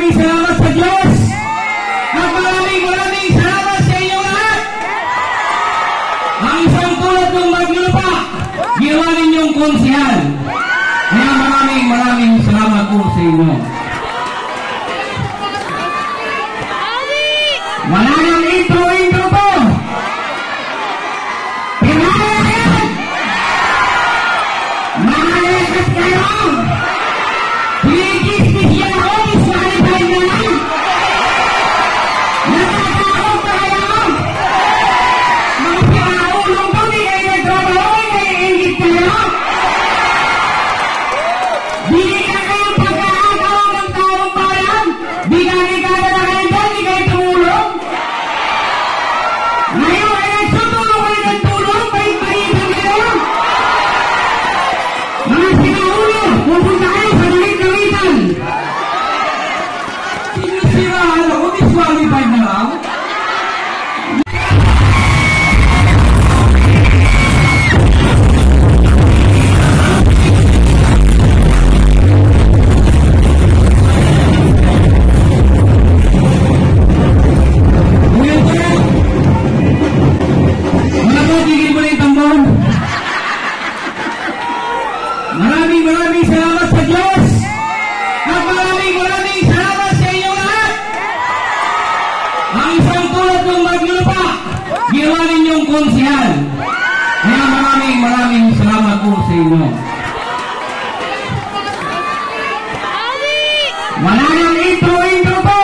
maraming salamat sa Diyos. At maraming salamat sa inyo lahat. Ang isang tulad ng Maglupa, ginawa ninyong konsihal. Kaya maraming salamat po sa inyo. Wala nang intro po. Pinahalayan! Mahalakas kayo! Pinikis yan ako, disqualified na lang! Natatakot pa kayo! Mga pinaulong po, di kayo nagtrabaho, naiingit kayo! Binigyan kayo pagkakataon ng taong bayan! Bigyan-bigyan na kayo dyan, di kayo tumulong! Ngayon ay nagsutulo kayo ng tulong, bait-baitan kayo! Mga sinaulo, pupunta kayo sa dalit-dalitan! Sinisiraan ako, disqualified na lang? Maraming salamat sa Diyos. At maraming salamat sa inyo lahat. Ang isang tulad ng Maglupa, ginawa ninyong konsihal. Kaya maraming salamat po sa inyo. Wala nang intro po.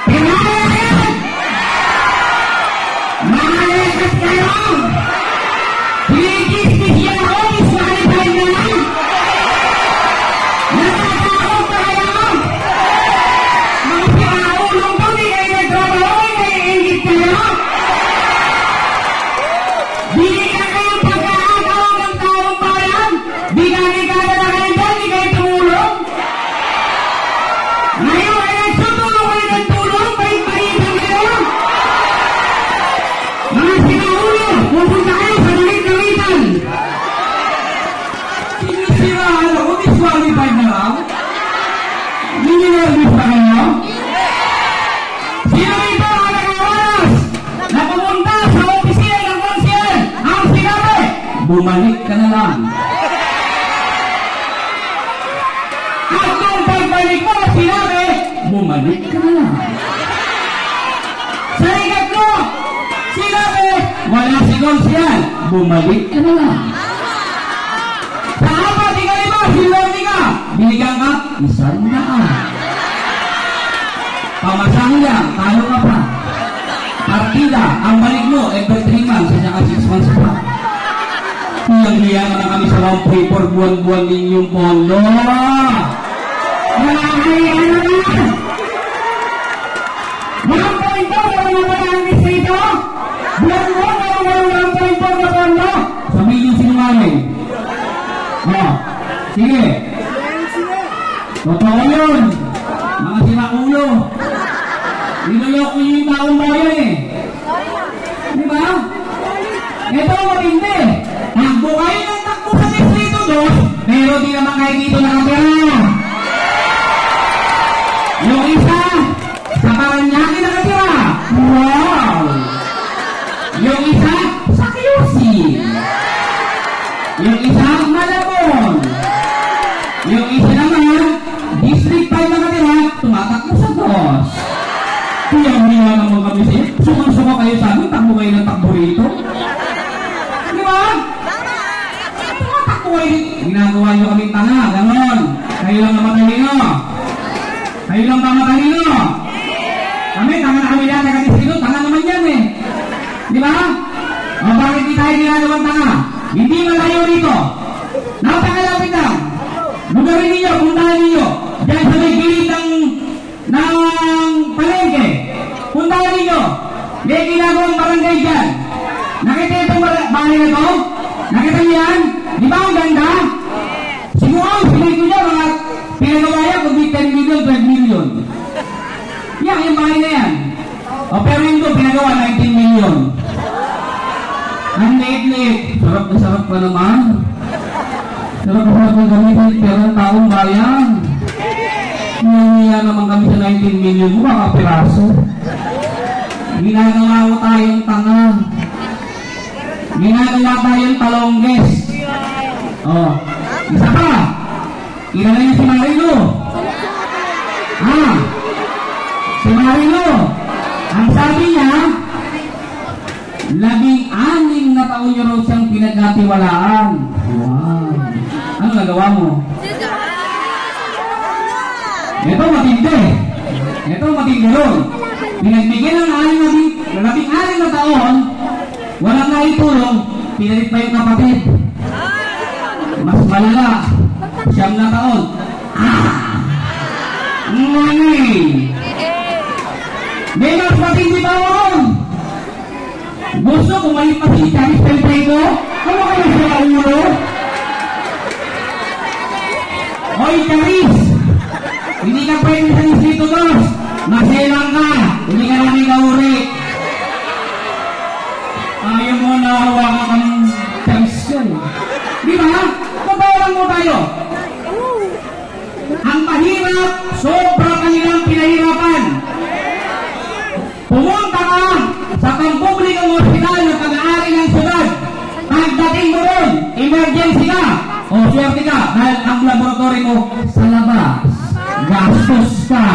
Pinahalayan! Mahalakas kayo! Pinikis yan ako, disqualified na lang! Natatakot pa kayo! Mga pinaulong po, di kayo nagtrabaho, naiingit kayo! Binigyan kayo pagkakataon ng taong bayan! Bigyan-bigyan na kayo dyan, di kayo tumulong! Ngayon ay nagsutulo kayo ng tulong, bait-baitan kayo! Mga sinaulo, pupunta kayo sa dalit-dalitan! Sinisiraan ako, disqualified na lang? Nininervous pa kayo? Sino ito ang nag-awaras na pumunta sa opisina ng konsihal? Ang sinabi, bumalik ka na lang. At nung pagbalik mo, sinabi, bumalik ka na lang. Sa ikatlo, sinabi, wala si konsihal, bumalik ka na lang. Sa apat, ikalima, silawin ka, binigyan ka, 100. Pamasahe lang, talo ka pa. Partida, ang balik mo, every 3 months, at saka 6 months pa. Hiyang-hiyang na kami sa 1.4 buwan-buwan ninyong pondo. Nakakaya na na! 1.4 na mga distrito? Buwan-buwan na mga 1.4 na pondo? Sabihin yung sinungaling. Sige. Totoo yun. Mga sinaulo. Nilolok ko yung taong bayan eh. Di ba? Ito ang matindi. Takbo kayo ng takbo sa distrito doon, pero di naman kayo dito nakatira. Yung isa, sa Paranaque nakatira. Wow! Yung isa, sa QC. Yung isa, Malabon. Yung isa naman, District 5 nakatira, tumatakbo sa DOS. Hiyang-hiya naman kami siya. Suman-suka kayo sa amin, takbo kayo ng takbo rito. Di ba? Tumatakbo kayo. Ginagawa nyo kaming tanga, ganon. Kayo lang naman talino. Kayo lang ba matalino? Kami, tanga na kami yan, taga-distrito, tanga naman yan eh. Di ba? O bakit di tayo ginagawang tanga? Hindi malayo rito. Napakalapit lang. Lugarin ninyo, puntahan ninyo. Diyan sa may gilid ng palengke. Puntahan ninyo. May ginagawang barangay dyan. Nakita itong bahay na ito? Nakita niyo yan? Di ba ang ganda? Siguro, sinay ko niya, mga pinagawa yan, kung 10 million, 12 million. Yan, yung bahay na yan. O pero yun ko, pinagawa 19 million. Ang liit-liit. Sarap na sarap pa naman. Sarap na sarap ng gamitin, pero ang taong bayan. niya naman kami sa 19 million mo, mga piraso. Ginagawa ko tayong tanga. Ginagawa tayong talongges. Oh, isa pa. Kilala niyo si Marino? Si Marino. Ang sabi niya, 16 na taon niyo raw siyang pinagkatiwalaan. Wow. Ano nagawa mo? Ito matindi. Ito matindi ron. Pinagbigyan ng 16 na taon, walang naitulong, pinalit pa yung kapatid. Mas malala, 9 na taon. May mas matindi pa ron. Gusto kumalit pa si Charis Pelpego? Ano kayo sa ulo? Oy, Charis! Hindi ka pwede sa Distrito 2. Masilang ka. Hindi ka namin kauri. Ayaw mo na hawakan ka ng Charis yan. Di ba? Pabawalan mo tayo. Ang mahirap, sobra kanilang pinahirapan. Pumunta ka sa pampublikong ospital na pag-aari ng syudad. Pagdating mo ron, emergency ka. O swerte ka dahil ang laboratory mo sa labas. Gastos ka.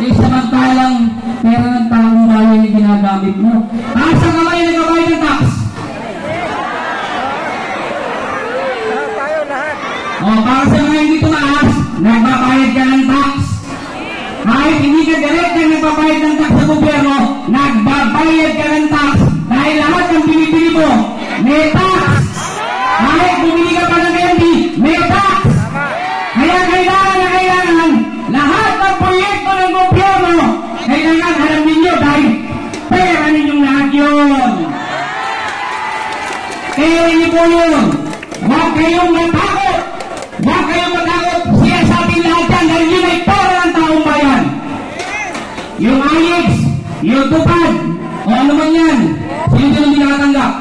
Di samantalang pera ng taong bayan yung ginagamit mo. Taas ang kamay na nagbabayad ng tax. O para sa mga hindi tumaas, nagbabayad ka ng tax. Kahit hindi ka direct na nagbabayad ng tax sa gobyerno, nagbabayad ka ng tax dahil lahat ng binibili mo, may tax. Kahit bumili ka pa ng candy, may tax. Kaya kailangan lahat ng proyekto ng gobyerno, kailangan alam ninyo dahil pera ninyong lahat yun. Kaya niyo po yun. Huwag kayong matakot. Huwag kayong matakot. Siya sa ating lahat yan dahil yun ay pera ng taong bayan. Yung ayix, yung tupad, o ano man yan, sino hindi nakatanggap?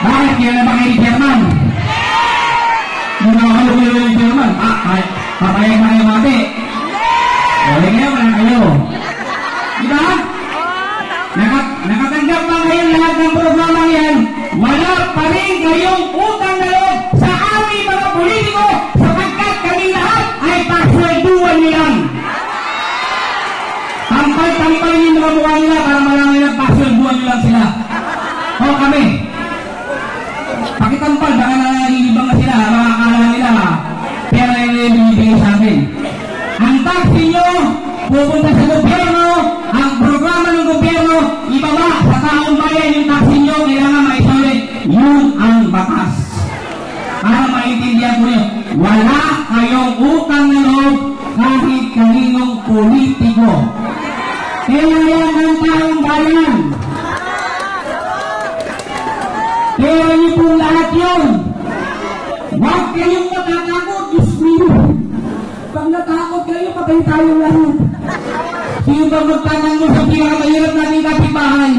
Bakit kaya na ba kayo ni Chairman? Nung nakakalo kayo ni Chairman, papayag na kayo mati. Wala kayo, wala kayo. Diba? Nakatanggap ba kayo lahat ng programa yan? Wala pa rin kayong utang na loob sa aming mga politiko sapagkat kami lahat ay paswelduan nilang. Tampal-tampal yung mga mukha nila para malaman nila paswelduan nilang sila. O kami. Pakitampal, baka nalilibang na sila, makakala nila, pera yung binibigay sa akin. Ang tax ninyo, pupunta sa gobyerno, ang programa ng gobyerno, ibaba sa taong bayan yung tax ninyo, kailangan maisolid. Yun ang batas. Para maintindihan ko nyo, wala kayong utang na loob kahit kaninong politiko. Kaya yan ang taong bayan. Kaya niyo po lahat yun. Huwag kayong matatakot, Diyos niyo. Pag natakot kayo, patay tayo lahat. Sino ba magtatanggol sa pinakamahirap nating kapitbahay?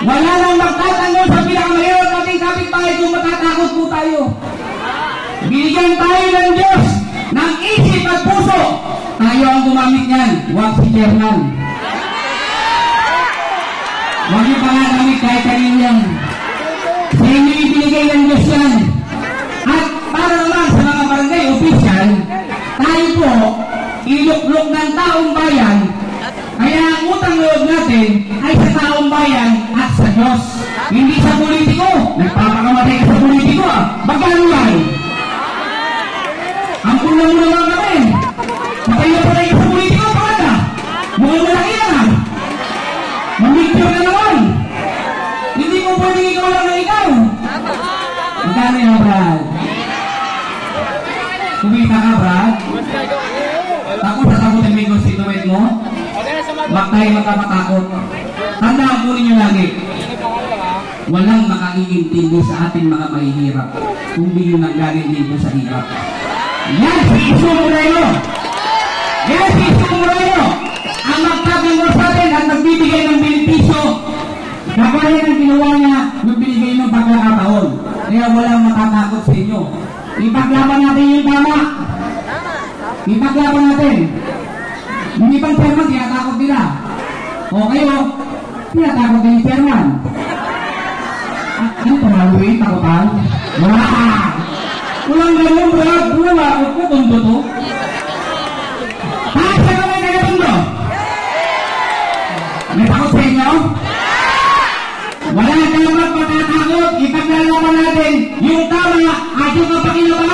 Wala nang magtatanggol sa pinakamahirap nating kapitbahay kung matatakot po tayo. Binigyan tayo ng Diyos ng isip at puso. Tayo ang gumamit niyan, huwag si Chairman. Huwag yung pangagamit kahit kanino yan. Sa inyo ibinigay ng Diyos yan. At para naman sa mga barangay official, tayo po, iluklok ng taong bayan, kaya ang utang loob natin ay sa taong bayan at sa Diyos. Hindi sa politiko. Nagpapakamatay ka sa politiko Magkano yan? Ang pula mo naman kami. Patay na patay ka sa politiko, bakit ka? Mukhang malaki yan Mamicture ka naman. Hindi mo pwede ikaw lang na ikaw. Magkano yan, Brad? Kumita ka, Brad? Takot sa takutin mo yung constituent mo? Huwag tayo magkamatakot. Tandaan po ninyo lagi. Walang makakintindi sa ating mga mahihirap kung di nyo nanggaling dito sa hirap. Yan si Isu Moreno! Yan si Isu Moreno! Ang magtatanggol sa atin at nagbibigay ng benepisyo na kaya ng ginawa niya yung binigay ng pagkakataon. Kaya walang matatakot sa inyo. Ipaglaban natin yung tama. Ipaglaban natin. Hindi pang chairman, tinatakot nila. O kayo, tinatakot din yung chairman. Ano pamaluin, takutan? Wala! Walang ganun, Brad. Wala ako ko, tundo to. Ha? Sa kamay taga-tundo? May takot sa inyo? Wala kang magpatatakot. Ipaglalaban natin yung tama at yung kapakinabangan.